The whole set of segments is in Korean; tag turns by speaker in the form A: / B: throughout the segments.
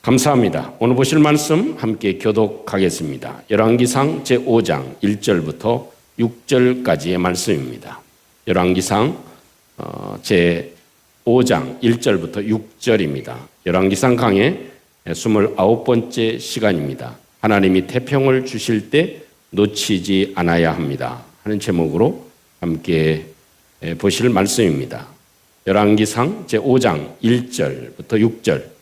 A: 감사합니다. 오늘 보실 말씀 함께 교독하겠습니다. 열왕기상 제5장 1절부터 6절까지의 말씀입니다. 열왕기상 제5장 1절부터 6절입니다. 열왕기상 강의 29번째 시간입니다. 하나님이 태평을 주실 때 놓치지 않아야 합니다 하는 제목으로 함께 보실 말씀입니다. 열왕기상 제5장 1절부터 6절.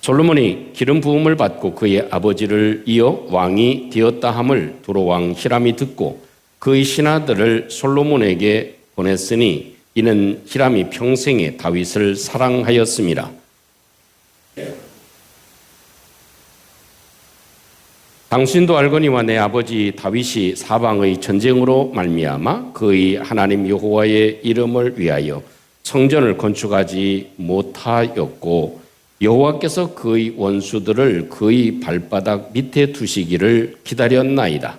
A: 솔로몬이 기름 부음을 받고 그의 아버지를 이어 왕이 되었다 함을 두로 왕 히람이 듣고 그의 신하들을 솔로몬에게 보냈으니 이는 히람이 평생에 다윗을 사랑하였음이라. 당신도 알거니와 내 아버지 다윗이 사방의 전쟁으로 말미암아 그의 하나님 여호와의 이름을 위하여 성전을 건축하지 못하였고 여호와께서 그의 원수들을 그의 발바닥 밑에 두시기를 기다렸나이다.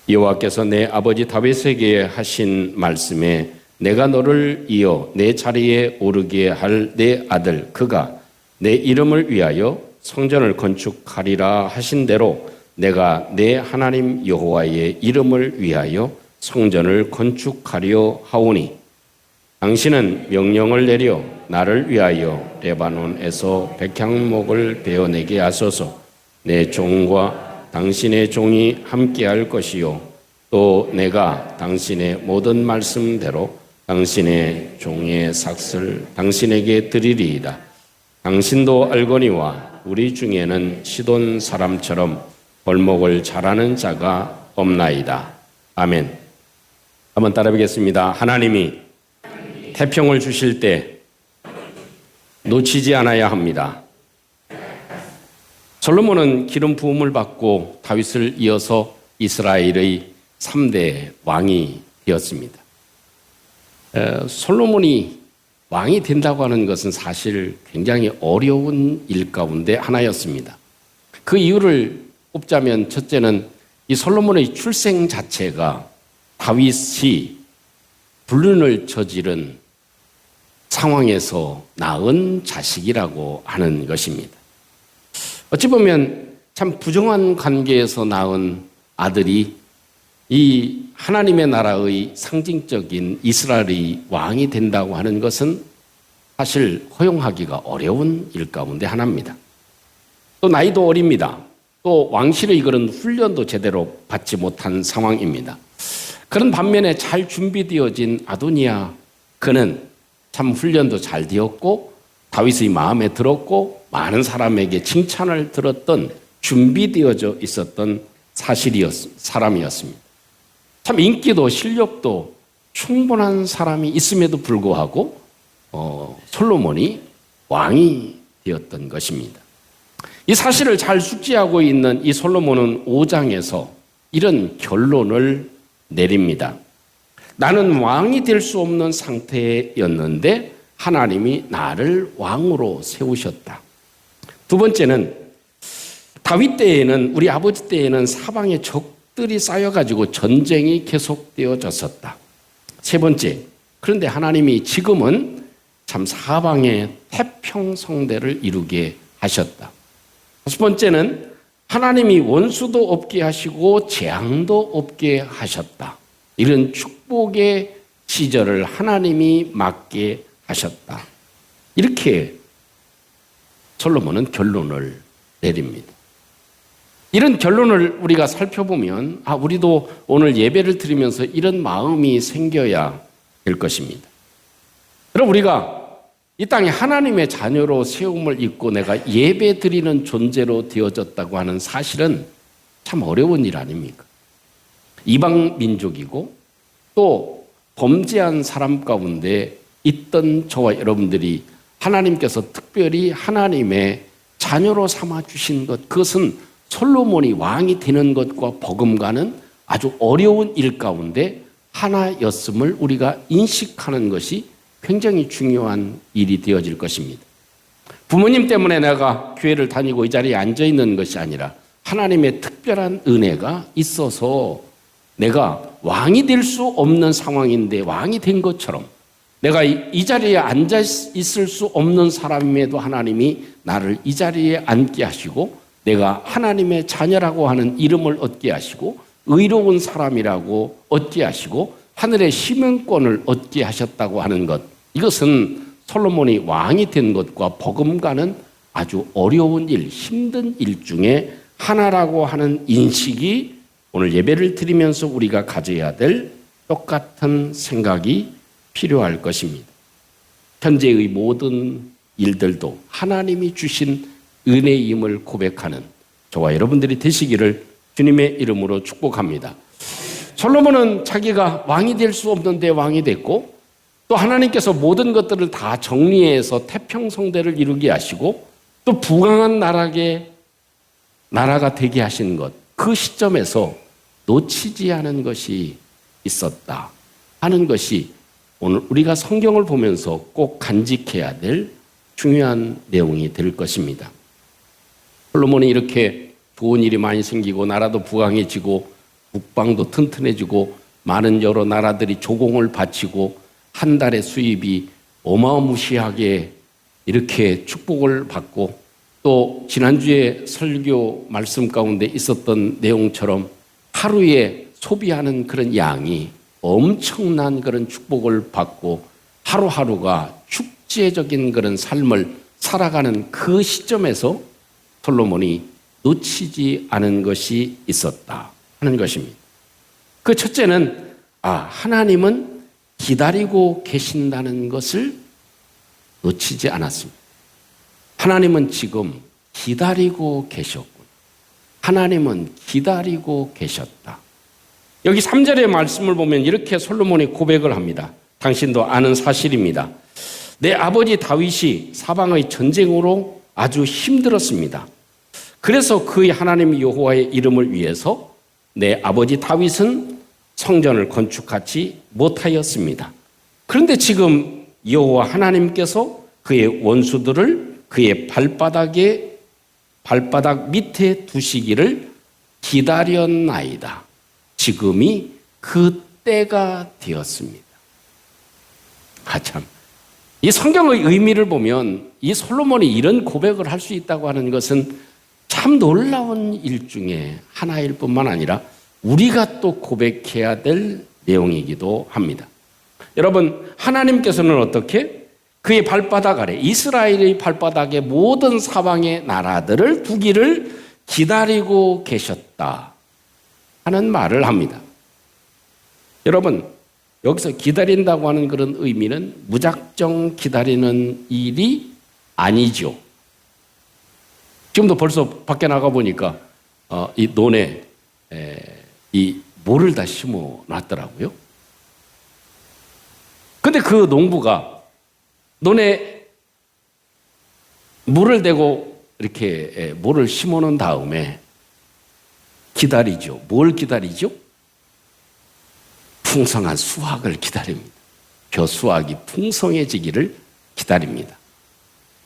A: 여호와께서 내 아버지 다윗에게 하신 말씀에 내가 너를 이어 내 자리에 오르게 할 내 아들 그가 내 이름을 위하여 성전을 건축하리라 하신 대로 내가 내 하나님 여호와의 이름을 위하여 성전을 건축하려 하오니 당신은 명령을 내려 나를 위하여 레바논에서 백향목을 베어내게 하소서. 내 종과 당신의 종이 함께할 것이요 또 내가 당신의 모든 말씀대로 당신의 종의 삭슬 당신에게 드리리이다. 당신도 알거니와 우리 중에는 시돈 사람처럼 벌목을 잘하는 자가 없나이다. 아멘. 한번 따라 보겠습니다. 하나님이 태평을 주실 때 놓치지 않아야 합니다. 솔로몬은 기름 부음을 받고 다윗을 이어서 이스라엘의 3대 왕이 되었습니다. 솔로몬이 왕이 된다고 하는 것은 사실 굉장히 어려운 일 가운데 하나였습니다. 그 이유를 꼽자면 첫째는 이 솔로몬의 출생 자체가 다윗이 불륜을 저지른 상황에서 낳은 자식이라고 하는 것입니다. 어찌 보면 참 부정한 관계에서 낳은 아들이 이 하나님의 나라의 상징적인 이스라엘의 왕이 된다고 하는 것은 사실 허용하기가 어려운 일 가운데 하나입니다. 또 나이도 어립니다. 또 왕실의 그런 훈련도 제대로 받지 못한 상황입니다. 그런 반면에 잘 준비되어진 아도니아 그는 참 훈련도 잘 되었고 다윗의 마음에 들었고 많은 사람에게 칭찬을 들었던 준비되어져 있었던 사람이었습니다. 참 인기도 실력도 충분한 사람이 있음에도 불구하고 솔로몬이 왕이 되었던 것입니다. 이 사실을 잘 숙지하고 있는 이 솔로몬은 5장에서 이런 결론을 내립니다. 나는 왕이 될 수 없는 상태였는데 하나님이 나를 왕으로 세우셨다. 두 번째는 다윗 때에는 우리 아버지 때에는 사방에 적들이 쌓여가지고 전쟁이 계속되어졌었다. 세 번째, 그런데 하나님이 지금은 참 사방에 태평성대를 이루게 하셨다. 다섯 번째는 하나님이 원수도 없게 하시고 재앙도 없게 하셨다. 이런 축복의 시절을 하나님이 맞게 하셨다. 이렇게 솔로몬은 결론을 내립니다. 이런 결론을 우리가 살펴보면 우리도 오늘 예배를 드리면서 이런 마음이 생겨야 될 것입니다. 그럼 우리가 이 땅에 하나님의 자녀로 세움을 입고 내가 예배 드리는 존재로 되어졌다고 하는 사실은 참 어려운 일 아닙니까? 이방 민족이고 또 범죄한 사람 가운데 있던 저와 여러분들이 하나님께서 특별히 하나님의 자녀로 삼아 주신 것, 그것은 솔로몬이 왕이 되는 것과 버금가는 아주 어려운 일 가운데 하나였음을 우리가 인식하는 것이 굉장히 중요한 일이 되어질 것입니다. 부모님 때문에 내가 교회를 다니고 이 자리에 앉아 있는 것이 아니라 하나님의 특별한 은혜가 있어서 내가 왕이 될 수 없는 상황인데 왕이 된 것처럼, 내가 이 자리에 앉아 있을 수 없는 사람임에도 하나님이 나를 이 자리에 앉게 하시고, 내가 하나님의 자녀라고 하는 이름을 얻게 하시고, 의로운 사람이라고 얻게 하시고, 하늘의 시민권을 얻게 하셨다고 하는 것, 이것은 솔로몬이 왕이 된 것과 버금가는 아주 어려운 일, 힘든 일 중에 하나라고 하는 인식이 오늘 예배를 드리면서 우리가 가져야 될 똑같은 생각이 필요할 것입니다. 현재의 모든 일들도 하나님이 주신 은혜임을 고백하는 저와 여러분들이 되시기를 주님의 이름으로 축복합니다. 솔로몬은 자기가 왕이 될 수 없는데 왕이 됐고, 또 하나님께서 모든 것들을 다 정리해서 태평성대를 이루게 하시고, 또 부강한 나라가 되게 하신 것, 그 시점에서 놓치지 않은 것이 있었다 하는 것이 오늘 우리가 성경을 보면서 꼭 간직해야 될 중요한 내용이 될 것입니다. 솔로몬이 이렇게 좋은 일이 많이 생기고 나라도 부강해지고 국방도 튼튼해지고 많은 여러 나라들이 조공을 바치고 한 달의 수입이 어마무시하게 이렇게 축복을 받고, 또 지난주에 설교 말씀 가운데 있었던 내용처럼 하루에 소비하는 그런 양이 엄청난 그런 축복을 받고 하루하루가 축제적인 그런 삶을 살아가는 그 시점에서 솔로몬이 놓치지 않은 것이 있었다 하는 것입니다. 그 첫째는 하나님은 기다리고 계신다는 것을 놓치지 않았습니다. 하나님은 지금 기다리고 계셨군. 하나님은 기다리고 계셨다. 여기 3절의 말씀을 보면 이렇게 솔로몬이 고백을 합니다. 당신도 아는 사실입니다. 내 아버지 다윗이 사방의 전쟁으로 아주 힘들었습니다. 그래서 그의 하나님 여호와의 이름을 위해서 내 아버지 다윗은 성전을 건축하지 못하였습니다. 그런데 지금 여호와 하나님께서 그의 원수들을 그의 발바닥 밑에 두시기를 기다렸나이다. 지금이 그 때가 되었습니다. 참, 이 성경의 의미를 보면 이 솔로몬이 이런 고백을 할 수 있다고 하는 것은 참 놀라운 일 중에 하나일 뿐만 아니라 우리가 또 고백해야 될 내용이기도 합니다. 여러분, 하나님께서는 어떻게 그의 발바닥 아래, 이스라엘의 발바닥에 모든 사방의 나라들을 두기를 기다리고 계셨다 하는 말을 합니다. 여러분, 여기서 기다린다고 하는 그런 의미는 무작정 기다리는 일이 아니죠. 지금도 벌써 밖에 나가 보니까 이 논에 이 모를 다 심어 놨더라고요. 근데 그 농부가 논에 물을 대고 이렇게 모를 심어 놓은 다음에 기다리죠. 뭘 기다리죠? 풍성한 수확을 기다립니다. 벼수확이 풍성해지기를 기다립니다.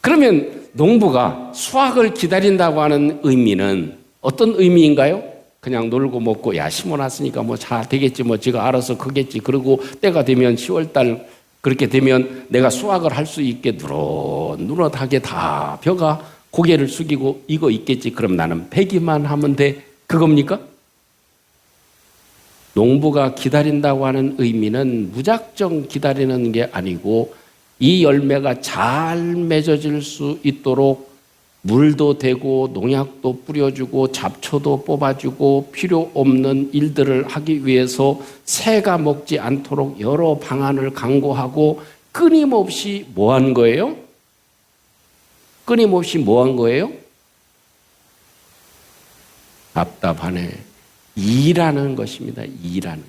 A: 그러면 농부가 수확을 기다린다고 하는 의미는 어떤 의미인가요? 그냥 놀고 먹고 심어놨으니까 잘 되겠지, 지가 알아서 크겠지. 그리고 때가 되면 10월달 그렇게 되면 내가 수확을 할 수 있게 누릇하게 다 벼가 고개를 숙이고 이거 있겠지. 그럼 나는 패기만 하면 돼. 그겁니까? 농부가 기다린다고 하는 의미는 무작정 기다리는 게 아니고 이 열매가 잘 맺어질 수 있도록 물도 대고 농약도 뿌려주고 잡초도 뽑아주고 필요 없는 일들을 하기 위해서 새가 먹지 않도록 여러 방안을 강구하고 끊임없이 뭐 한 거예요? 끊임없이 뭐 한 거예요? 답답하네. 일하는 것입니다. 일하는.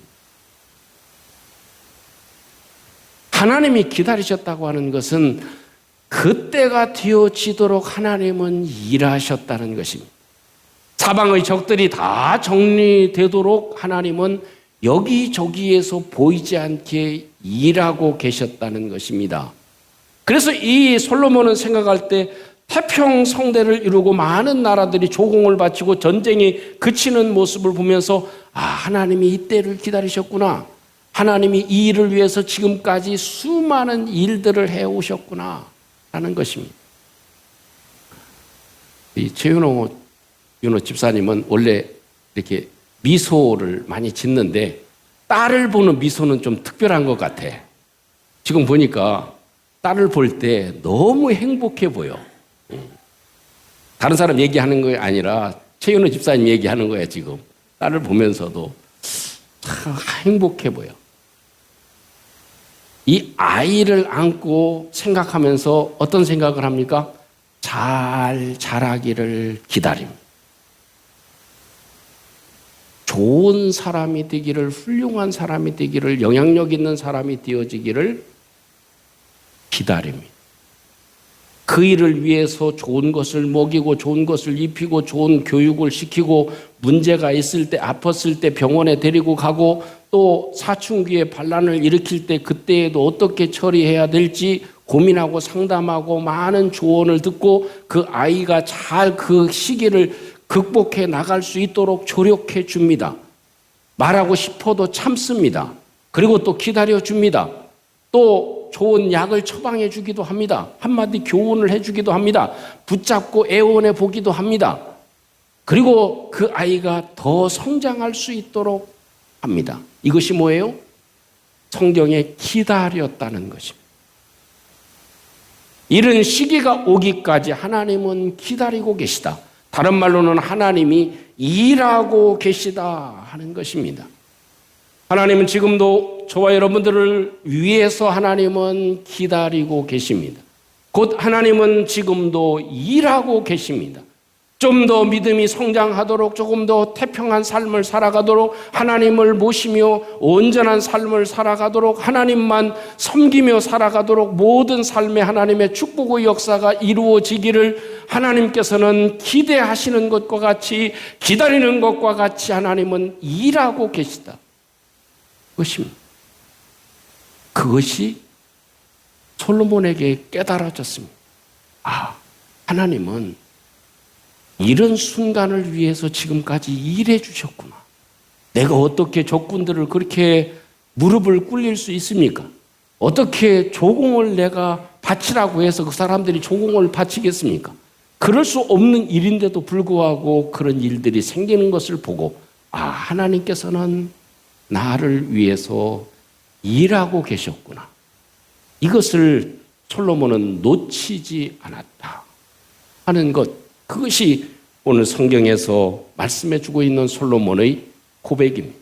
A: 하나님이 기다리셨다고 하는 것은 그때가 되어지도록 하나님은 일하셨다는 것입니다. 사방의 적들이 다 정리되도록 하나님은 여기저기에서 보이지 않게 일하고 계셨다는 것입니다. 그래서 이 솔로몬은 생각할 때 태평 성대를 이루고 많은 나라들이 조공을 바치고 전쟁이 그치는 모습을 보면서 하나님이 이때를 기다리셨구나. 하나님이 이 일을 위해서 지금까지 수많은 일들을 해오셨구나 라는 것입니다. 이 최윤호 집사님은 원래 이렇게 미소를 많이 짓는데 딸을 보는 미소는 좀 특별한 것 같아. 지금 보니까 딸을 볼 때 너무 행복해 보여. 다른 사람 얘기하는 게 아니라 최윤호 집사님 얘기하는 거야 지금. 딸을 보면서도 참 행복해 보여. 이 아이를 안고 생각하면서 어떤 생각을 합니까? 잘 자라기를 기다립니다. 좋은 사람이 되기를, 훌륭한 사람이 되기를, 영향력 있는 사람이 되어지기를 기다립니다. 그 일을 위해서 좋은 것을 먹이고 좋은 것을 입히고 좋은 교육을 시키고 문제가 있을 때 아팠을 때 병원에 데리고 가고 또 사춘기에 반란을 일으킬 때 그때에도 어떻게 처리해야 될지 고민하고 상담하고 많은 조언을 듣고 그 아이가 잘 그 시기를 극복해 나갈 수 있도록 조력해 줍니다. 말하고 싶어도 참습니다. 그리고 또 기다려 줍니다. 또 좋은 약을 처방해 주기도 합니다. 한마디 교훈을 해 주기도 합니다. 붙잡고 애원해 보기도 합니다. 그리고 그 아이가 더 성장할 수 있도록 합니다. 이것이 뭐예요? 성경에 기다렸다는 것입니다. 이런 시기가 오기까지 하나님은 기다리고 계시다. 다른 말로는 하나님이 일하고 계시다 하는 것입니다. 하나님은 지금도 저와 여러분들을 위해서 하나님은 기다리고 계십니다. 곧 하나님은 지금도 일하고 계십니다. 좀 더 믿음이 성장하도록 조금 더 태평한 삶을 살아가도록 하나님을 모시며 온전한 삶을 살아가도록 하나님만 섬기며 살아가도록 모든 삶에 하나님의 축복의 역사가 이루어지기를 하나님께서는 기대하시는 것과 같이 기다리는 것과 같이 하나님은 일하고 계시다. 그것입니다. 그것이 솔로몬에게 깨달아졌습니다. 하나님은 이런 순간을 위해서 지금까지 일해 주셨구나. 내가 어떻게 적군들을 그렇게 무릎을 꿇릴 수 있습니까? 어떻게 조공을 내가 바치라고 해서 그 사람들이 조공을 바치겠습니까? 그럴 수 없는 일인데도 불구하고 그런 일들이 생기는 것을 보고 하나님께서는 나를 위해서 일하고 계셨구나. 이것을 솔로몬은 놓치지 않았다 하는 것, 그것이 오늘 성경에서 말씀해 주고 있는 솔로몬의 고백입니다.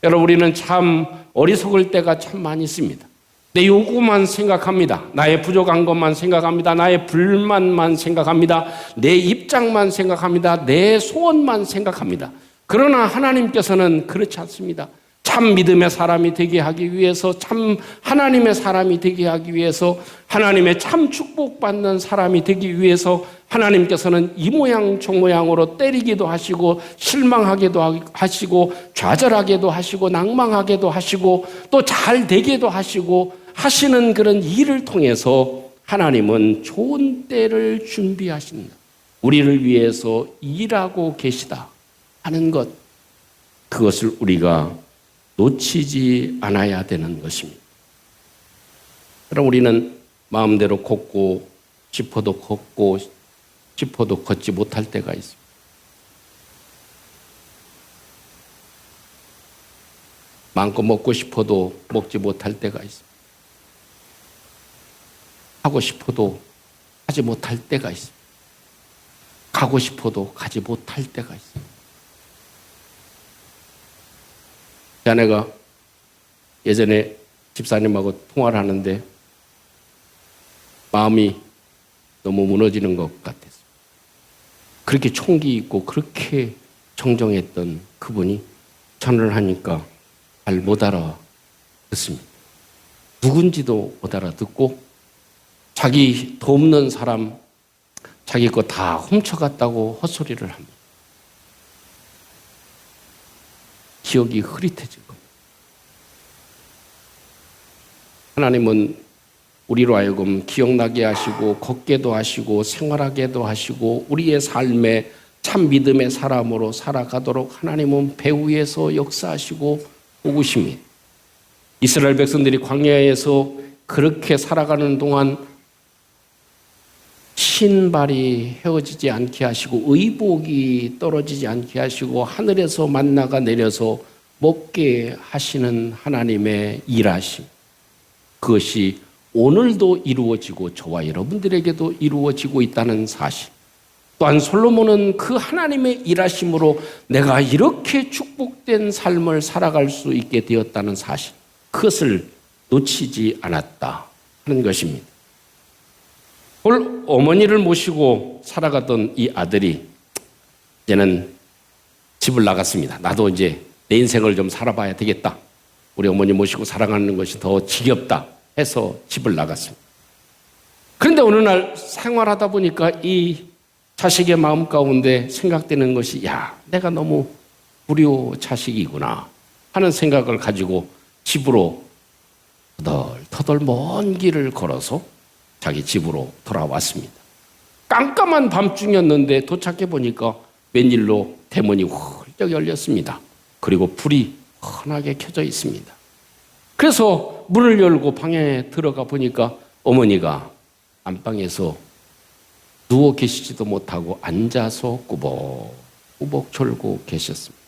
A: 여러분, 우리는 참 어리석을 때가 참 많이 있습니다. 내 요구만 생각합니다. 나의 부족한 것만 생각합니다. 나의 불만만 생각합니다. 내 입장만 생각합니다. 내 소원만 생각합니다. 그러나 하나님께서는 그렇지 않습니다. 참 믿음의 사람이 되게 하기 위해서, 참 하나님의 사람이 되게 하기 위해서, 하나님의 참 축복받는 사람이 되기 위해서 하나님께서는 이 모양 저 모양으로 때리기도 하시고 실망하게도 하시고 좌절하게도 하시고 낭망하게도 하시고 또 잘 되게도 하시고 하시는 그런 일을 통해서 하나님은 좋은 때를 준비하신다. 우리를 위해서 일하고 계시다 하는 것, 그것을 우리가 놓치지 않아야 되는 것입니다. 그럼 우리는 마음대로 걷고 싶어도 걷고 싶어도 걷지 못할 때가 있습니다. 마음껏 먹고 싶어도 먹지 못할 때가 있습니다. 하고 싶어도 하지 못할 때가 있습니다. 가고 싶어도 가지 못할 때가 있습니다. 제 아내가 예전에 집사님하고 통화를 하는데 마음이 너무 무너지는 것 같았어요. 그렇게 총기 있고 그렇게 정정했던 그분이 전화를 하니까 잘 못 알아듣습니다. 누군지도 못 알아듣고 자기 돕는 사람 자기 거 다 훔쳐갔다고 헛소리를 합니다. 기억이 흐릿해진 겁니다. 하나님은 우리로 하여금 기억나게 하시고 걷게도 하시고 생활하게도 하시고 우리의 삶에 참 믿음의 사람으로 살아가도록 하나님은 배후에서 역사하시고 오구십니다. 이스라엘 백성들이 광야에서 그렇게 살아가는 동안 신발이 헤어지지 않게 하시고 의복이 떨어지지 않게 하시고 하늘에서 만나가 내려서 먹게 하시는 하나님의 일하심, 그것이 오늘도 이루어지고 저와 여러분들에게도 이루어지고 있다는 사실, 또한 솔로몬은 그 하나님의 일하심으로 내가 이렇게 축복된 삶을 살아갈 수 있게 되었다는 사실, 그것을 놓치지 않았다 하는 것입니다. 오늘 어머니를 모시고 살아가던 이 아들이 이제는 집을 나갔습니다. 나도 이제 내 인생을 좀 살아봐야 되겠다. 우리 어머니 모시고 살아가는 것이 더 지겹다 해서 집을 나갔습니다. 그런데 어느 날 생활하다 보니까 이 자식의 마음 가운데 생각되는 것이, 야, 내가 너무 불효 자식이구나 하는 생각을 가지고 집으로 터덜터덜 먼 길을 걸어서 자기 집으로 돌아왔습니다. 깜깜한 밤중이었는데 도착해 보니까 웬일로 대문이 훌쩍 열렸습니다. 그리고 불이 환하게 켜져 있습니다. 그래서 문을 열고 방에 들어가 보니까 어머니가 안방에서 누워 계시지도 못하고 앉아서 꾸벅꾸벅 졸고 계셨습니다.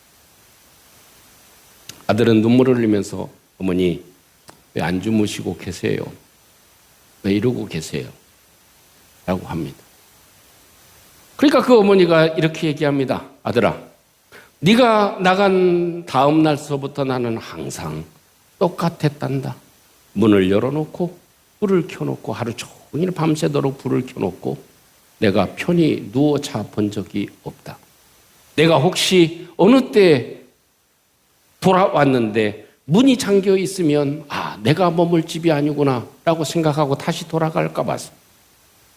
A: 아들은 눈물을 흘리면서 어머니 왜 안 주무시고 계세요? 왜 이러고 계세요? 라고 합니다. 그러니까 그 어머니가 이렇게 얘기합니다. 아들아, 네가 나간 다음 날서부터 나는 항상 똑같았단다. 문을 열어놓고 불을 켜놓고 하루 종일 밤새도록 불을 켜놓고 내가 편히 누워 자 본 적이 없다. 내가 혹시 어느 때 돌아왔는데 문이 잠겨 있으면 내가 머물 집이 아니구나 라고 생각하고 다시 돌아갈까 봐서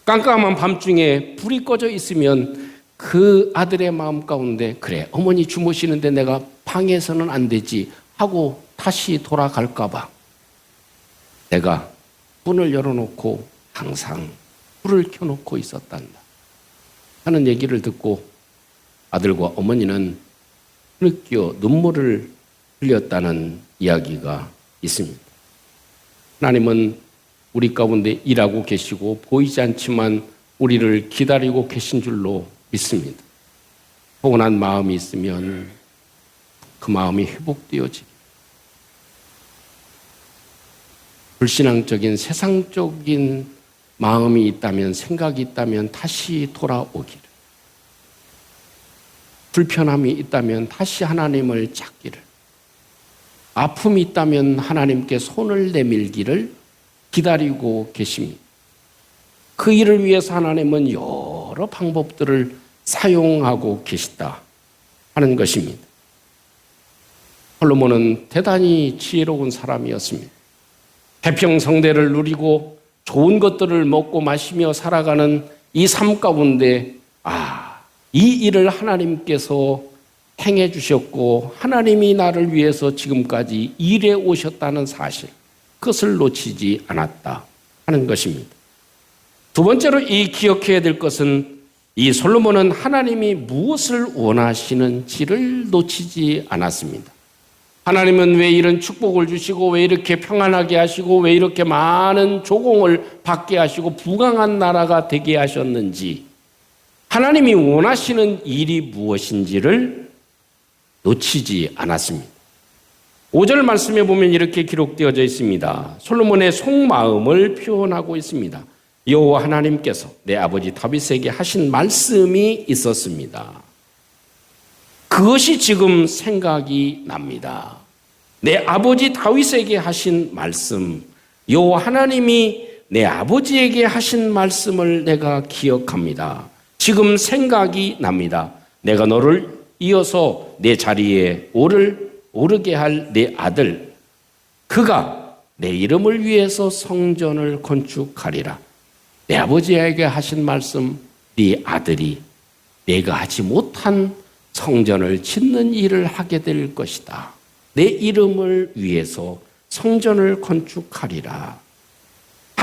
A: 깜깜한 밤중에 불이 꺼져 있으면 그 아들의 마음 가운데, 그래, 어머니 주무시는데 내가 방해서는 안 되지 하고 다시 돌아갈까 봐 내가 문을 열어놓고 항상 불을 켜놓고 있었단다 하는 얘기를 듣고 아들과 어머니는 느껴 눈물을 흘렸다는 이야기가 있습니다. 하나님은 우리 가운데 일하고 계시고 보이지 않지만 우리를 기다리고 계신 줄로 믿습니다. 포근한 마음이 있으면 그 마음이 회복되어지기, 불신앙적인 세상적인 마음이 있다면, 생각이 있다면 다시 돌아오기를, 불편함이 있다면 다시 하나님을 찾기를, 아픔이 있다면 하나님께 손을 내밀기를 기다리고 계십니다. 그 일을 위해서 하나님은 여러 방법들을 사용하고 계시다 하는 것입니다. 솔로몬은 대단히 지혜로운 사람이었습니다. 태평성대를 누리고 좋은 것들을 먹고 마시며 살아가는 이 삶 가운데 이 일을 하나님께서 행해 주셨고 하나님이 나를 위해서 지금까지 일해 오셨다는 사실, 그것을 놓치지 않았다 하는 것입니다. 두 번째로 이 기억해야 될 것은, 이 솔로몬은 하나님이 무엇을 원하시는지를 놓치지 않았습니다. 하나님은 왜 이런 축복을 주시고 왜 이렇게 평안하게 하시고 왜 이렇게 많은 조공을 받게 하시고 부강한 나라가 되게 하셨는지, 하나님이 원하시는 일이 무엇인지를 놓치지 않았습니다. 5절 말씀에 보면 이렇게 기록되어져 있습니다. 솔로몬의 속마음을 표현하고 있습니다. 여호와 하나님께서 내 아버지 다윗에게 하신 말씀이 있었습니다. 그것이 지금 생각이 납니다. 내 아버지 다윗에게 하신 말씀, 여호와 하나님이 내 아버지에게 하신 말씀을 내가 기억합니다. 지금 생각이 납니다. 내가 너를 이어서 내 자리에 오르게 할 내 아들, 그가 내 이름을 위해서 성전을 건축하리라. 내 아버지에게 하신 말씀, 네 아들이 내가 하지 못한 성전을 짓는 일을 하게 될 것이다. 내 이름을 위해서 성전을 건축하리라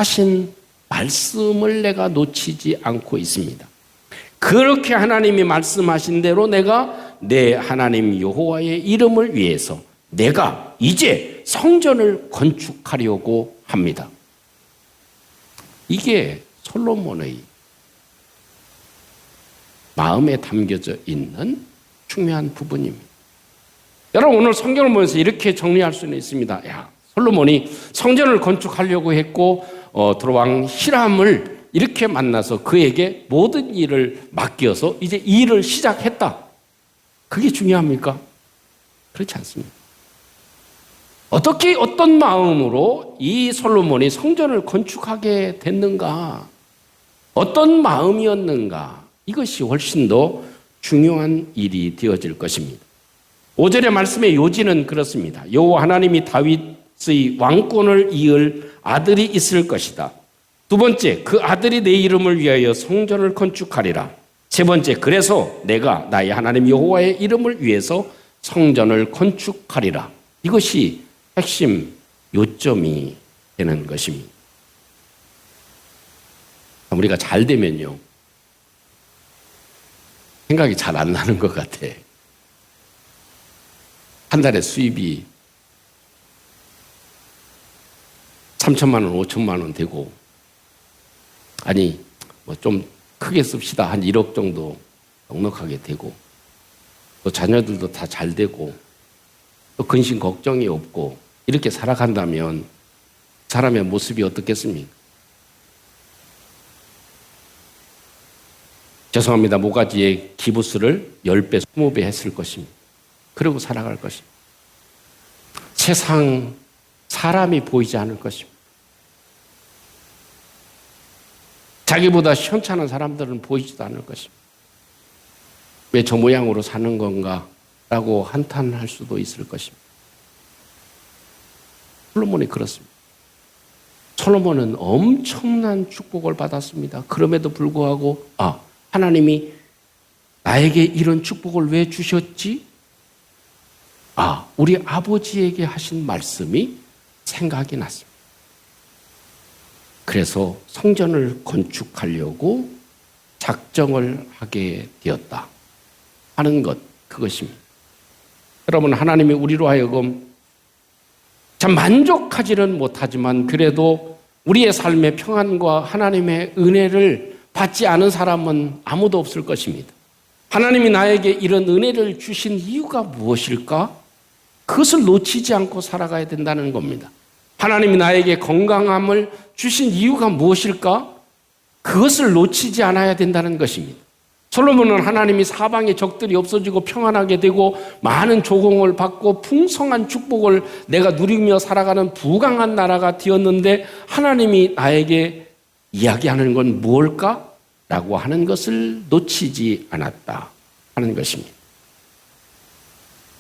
A: 하신 말씀을 내가 놓치지 않고 있습니다. 그렇게 하나님이 말씀하신 대로 내가 내 하나님 여호와의 이름을 위해서 내가 이제 성전을 건축하려고 합니다. 이게 솔로몬의 마음에 담겨져 있는 중요한 부분입니다. 여러분, 오늘 성경을 보면서 이렇게 정리할 수는 있습니다. 솔로몬이 성전을 건축하려고 했고 두로왕 히람을 이렇게 만나서 그에게 모든 일을 맡겨서 이제 일을 시작했다. 그게 중요합니까? 그렇지 않습니다. 어떻게 어떤 마음으로 이 솔로몬이 성전을 건축하게 됐는가? 어떤 마음이었는가? 이것이 훨씬 더 중요한 일이 되어질 것입니다. 5절의 말씀의 요지는 그렇습니다. 여호와 하나님이 다윗의 왕권을 이을 아들이 있을 것이다. 두 번째, 그 아들이 내 이름을 위하여 성전을 건축하리라. 세 번째, 그래서 내가 나의 하나님 여호와의 이름을 위해서 성전을 건축하리라. 이것이 핵심 요점이 되는 것입니다. 우리가 잘 되면요, 생각이 잘 안 나는 것 같아. 한 달에 수입이 3천만 원, 5천만 원 되고, 아니 뭐 좀 크게 씁시다. 한 1억 정도 넉넉하게 되고, 또 자녀들도 다 잘 되고, 또 근심 걱정이 없고, 이렇게 살아간다면 사람의 모습이 어떻겠습니까? 죄송합니다. 모가지의 기부수를 10배, 20배 했을 것입니다. 그러고 살아갈 것입니다. 세상 사람이 보이지 않을 것입니다. 자기보다 시원찮은 사람들은 보이지도 않을 것입니다. 왜 저 모양으로 사는 건가? 라고 한탄할 수도 있을 것입니다. 솔로몬이 그렇습니다. 솔로몬은 엄청난 축복을 받았습니다. 그럼에도 불구하고 하나님이 나에게 이런 축복을 왜 주셨지? 우리 아버지에게 하신 말씀이 생각이 났습니다. 그래서 성전을 건축하려고 작정을 하게 되었다 하는 것, 그것입니다. 여러분, 하나님이 우리로 하여금 참 만족하지는 못하지만 그래도 우리의 삶의 평안과 하나님의 은혜를 받지 않은 사람은 아무도 없을 것입니다. 하나님이 나에게 이런 은혜를 주신 이유가 무엇일까? 그것을 놓치지 않고 살아가야 된다는 겁니다. 하나님이 나에게 건강함을 주신 이유가 무엇일까? 그것을 놓치지 않아야 된다는 것입니다. 솔로몬은 하나님이 사방에 적들이 없어지고 평안하게 되고 많은 조공을 받고 풍성한 축복을 내가 누리며 살아가는 부강한 나라가 되었는데 하나님이 나에게 이야기하는 건 무엇일까? 라고 하는 것을 놓치지 않았다 하는 것입니다.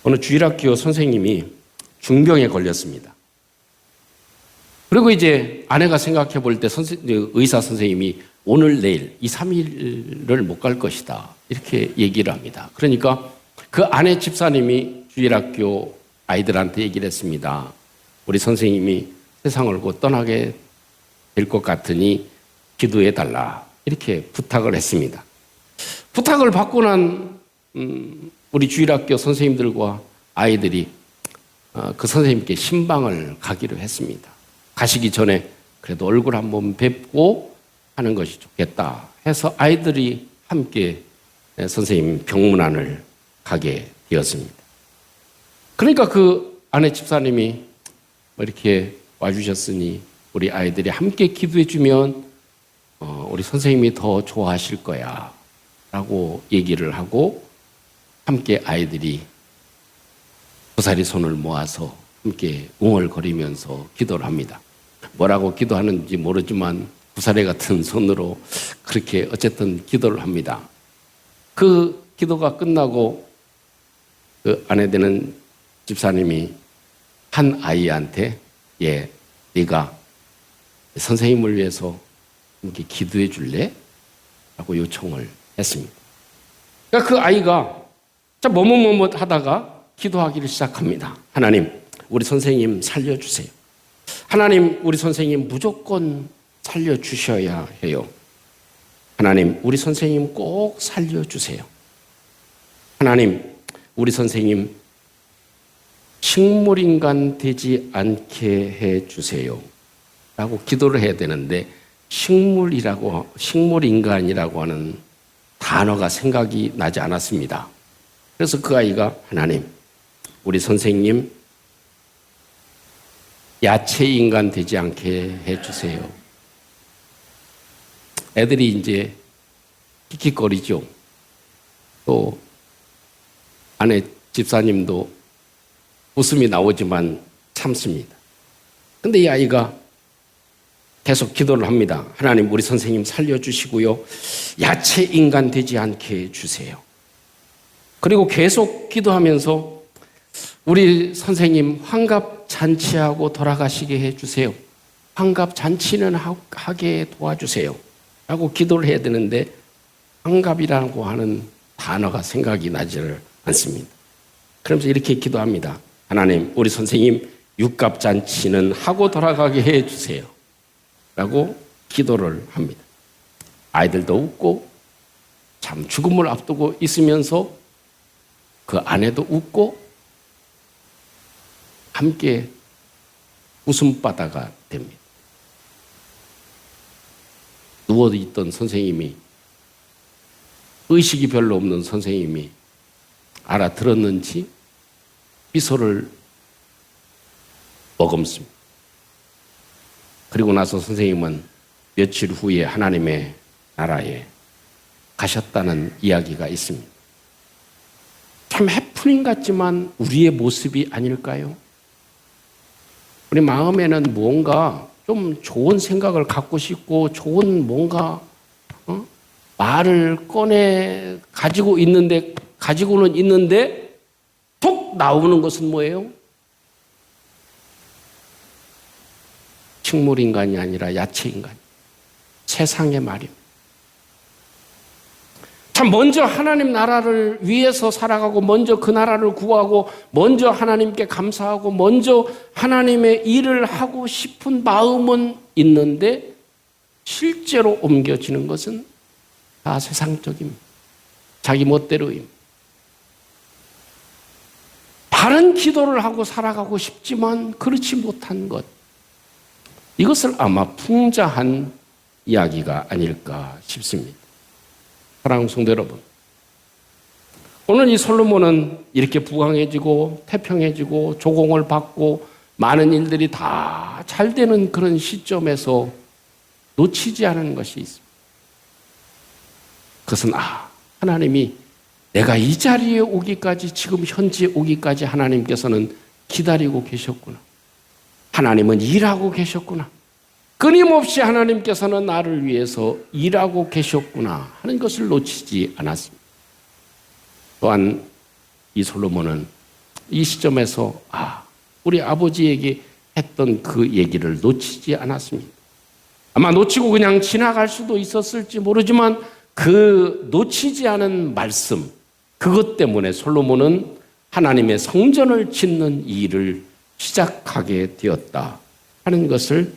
A: 어느 주일학교 선생님이 중병에 걸렸습니다. 그리고 이제 아내가 생각해 볼 때 의사 선생님이 오늘 내일 2, 3일을 못 갈 것이다 이렇게 얘기를 합니다. 그러니까 그 아내 집사님이 주일학교 아이들한테 얘기를 했습니다. 우리 선생님이 세상을 곧 떠나게 될 것 같으니 기도해 달라 이렇게 부탁을 했습니다. 부탁을 받고 난 우리 주일학교 선생님들과 아이들이 그 선생님께 신방을 가기로 했습니다. 가시기 전에 그래도 얼굴 한번 뵙고 하는 것이 좋겠다 해서 아이들이 함께 선생님 병문안을 가게 되었습니다. 그러니까 그 아내 집사님이 이렇게 와주셨으니 우리 아이들이 함께 기도해 주면 우리 선생님이 더 좋아하실 거야 라고 얘기를 하고 함께 아이들이 고사리 손을 모아서 함께 웅얼거리면서 기도를 합니다. 뭐라고 기도하는지 모르지만 고사리 같은 손으로 그렇게 어쨌든 기도를 합니다. 그 기도가 끝나고 그 아내 되는 집사님이 한 아이한테 네가 선생님을 위해서 이렇게 기도해 줄래? 라고 요청을 했습니다. 그러니까 그 아이가 머뭇머뭇 하다가 기도하기를 시작합니다. 하나님, 우리 선생님 살려주세요. 하나님, 우리 선생님 무조건 살려주셔야 해요. 하나님, 우리 선생님 꼭 살려주세요. 하나님, 우리 선생님 식물인간 되지 않게 해주세요 라고 기도를 해야 되는데, 식물인간이라고 하는 단어가 생각이 나지 않았습니다. 그래서 그 아이가, 하나님, 우리 선생님 야채인간 되지 않게 해주세요. 애들이 이제 킥킥거리죠. 또 아내 집사님도 웃음이 나오지만 참습니다. 근데 이 아이가 계속 기도를 합니다. 하나님, 우리 선생님 살려주시고요, 야채인간 되지 않게 해주세요. 그리고 계속 기도하면서 우리 선생님 환갑잔치하고 돌아가시게 해주세요. 환갑잔치는 하게 도와주세요 라고 기도를 해야 되는데, 환갑이라고 하는 단어가 생각이 나지를 않습니다. 그러면서 이렇게 기도합니다. 하나님, 우리 선생님 육갑잔치는 하고 돌아가게 해주세요 라고 기도를 합니다. 아이들도 웃고, 참 죽음을 앞두고 있으면서 그 아내도 웃고, 함께 웃음바다가 됩니다. 누워있던 선생님이, 의식이 별로 없는 선생님이 알아들었는지 미소를 머금습니다. 그리고 나서 선생님은 며칠 후에 하나님의 나라에 가셨다는 이야기가 있습니다. 참 해프닝 같지만 우리의 모습이 아닐까요? 우리 마음에는 뭔가 좀 좋은 생각을 갖고 싶고, 좋은 뭔가 말을 가지고는 있는데 톡 나오는 것은 뭐예요? 식물인간이 아니라 야채인간, 세상의 말입니다. 참 먼저 하나님 나라를 위해서 살아가고, 먼저 그 나라를 구하고, 먼저 하나님께 감사하고, 먼저 하나님의 일을 하고 싶은 마음은 있는데 실제로 옮겨지는 것은 다 세상적입니다. 자기 멋대로입니다. 바른 기도를 하고 살아가고 싶지만 그렇지 못한 것, 이것을 아마 풍자한 이야기가 아닐까 싶습니다. 사랑하는 성도 여러분, 오늘 이 솔로몬은 이렇게 부강해지고 태평해지고 조공을 받고 많은 일들이 다 잘 되는 그런 시점에서 놓치지 않은 것이 있습니다. 그것은 하나님이 내가 이 자리에 오기까지, 지금 현지에 오기까지 하나님께서는 기다리고 계셨구나. 하나님은 일하고 계셨구나. 끊임없이 하나님께서는 나를 위해서 일하고 계셨구나 하는 것을 놓치지 않았습니다. 또한 이 솔로몬은 이 시점에서 우리 아버지에게 했던 그 얘기를 놓치지 않았습니다. 아마 놓치고 그냥 지나갈 수도 있었을지 모르지만 그 놓치지 않은 말씀, 그것 때문에 솔로몬은 하나님의 성전을 짓는 일을 시작하게 되었다 하는 것을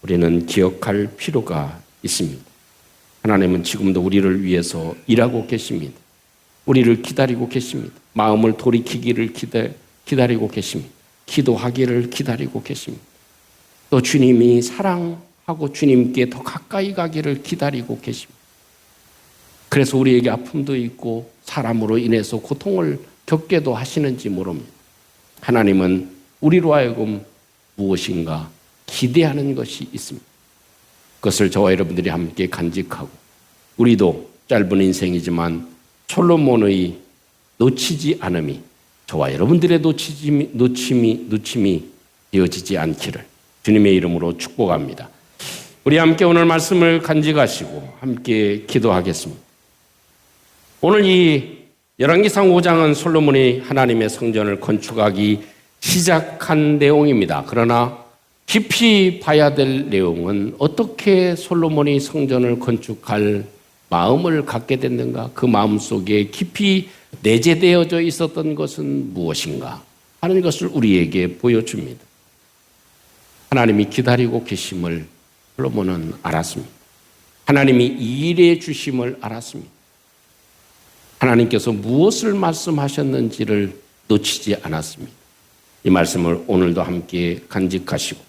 A: 우리는 기억할 필요가 있습니다. 하나님은 지금도 우리를 위해서 일하고 계십니다. 우리를 기다리고 계십니다. 마음을 돌이키기를 기다리고 계십니다. 기도하기를 기다리고 계십니다. 또 주님이 사랑하고 주님께 더 가까이 가기를 기다리고 계십니다. 그래서 우리에게 아픔도 있고 사람으로 인해서 고통을 겪게도 하시는지 모릅니다. 하나님은 우리로 하여금 무엇인가 기대하는 것이 있습니다. 그것을 저와 여러분들이 함께 간직하고, 우리도 짧은 인생이지만 솔로몬의 놓치지 않음이 저와 여러분들의 놓침이 되어지지 않기를 주님의 이름으로 축복합니다. 우리 함께 오늘 말씀을 간직하시고 함께 기도하겠습니다. 오늘 이 열왕기상 5장은 솔로몬이 하나님의 성전을 건축하기 시작한 내용입니다. 그러나 깊이 봐야 될 내용은 어떻게 솔로몬이 성전을 건축할 마음을 갖게 됐는가, 그 마음 속에 깊이 내재되어져 있었던 것은 무엇인가 하는 것을 우리에게 보여줍니다. 하나님이 기다리고 계심을 솔로몬은 알았습니다. 하나님이 일해 주심을 알았습니다. 하나님께서 무엇을 말씀하셨는지를 놓치지 않았습니다. 이 말씀을 오늘도 함께 간직하시고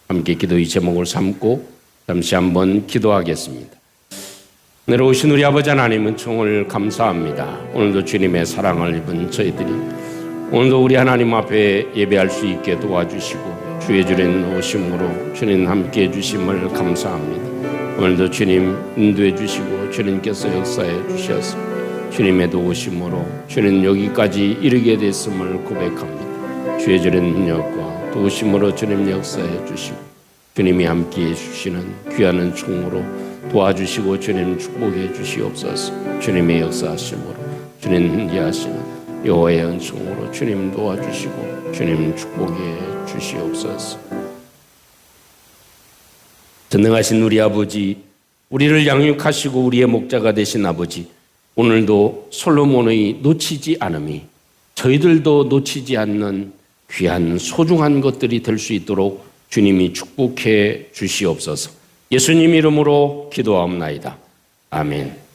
A: 함께 기도의 제목을 삼고 잠시 한번 기도하겠습니다. 내려오신 우리 아버지 하나님은 총을 감사합니다. 오늘도 주님의 사랑을 입은 저희들이 오늘도 우리 하나님 앞에 예배할 수 있게 도와주시고 주의 주님 오심으로 주님 함께 해주심을 감사합니다. 오늘도 주님 인도해 주시고 주님께서 역사해 주셔서 주님의 도우심으로 주님 여기까지 이르게 됐음을 고백합니다. 주의 주님 능력과 도우심으로 주님 역사해 주시고 주님이 함께해 주시는 귀한 총으로 도와주시고 주님 축복해 주시옵소서. 주님의 역사하심으로 주님 함께하시는 여호와의 은총으로 주님 도와주시고 주님 축복해 주시옵소서. 전능하신 우리 아버지, 우리를 양육하시고 우리의 목자가 되신 아버지, 오늘도 솔로몬의 놓치지 않음이 저희들도 놓치지 않는 귀한 소중한 것들이 될 수 있도록 주님이 축복해 주시옵소서. 예수님 이름으로 기도하옵나이다. 아멘.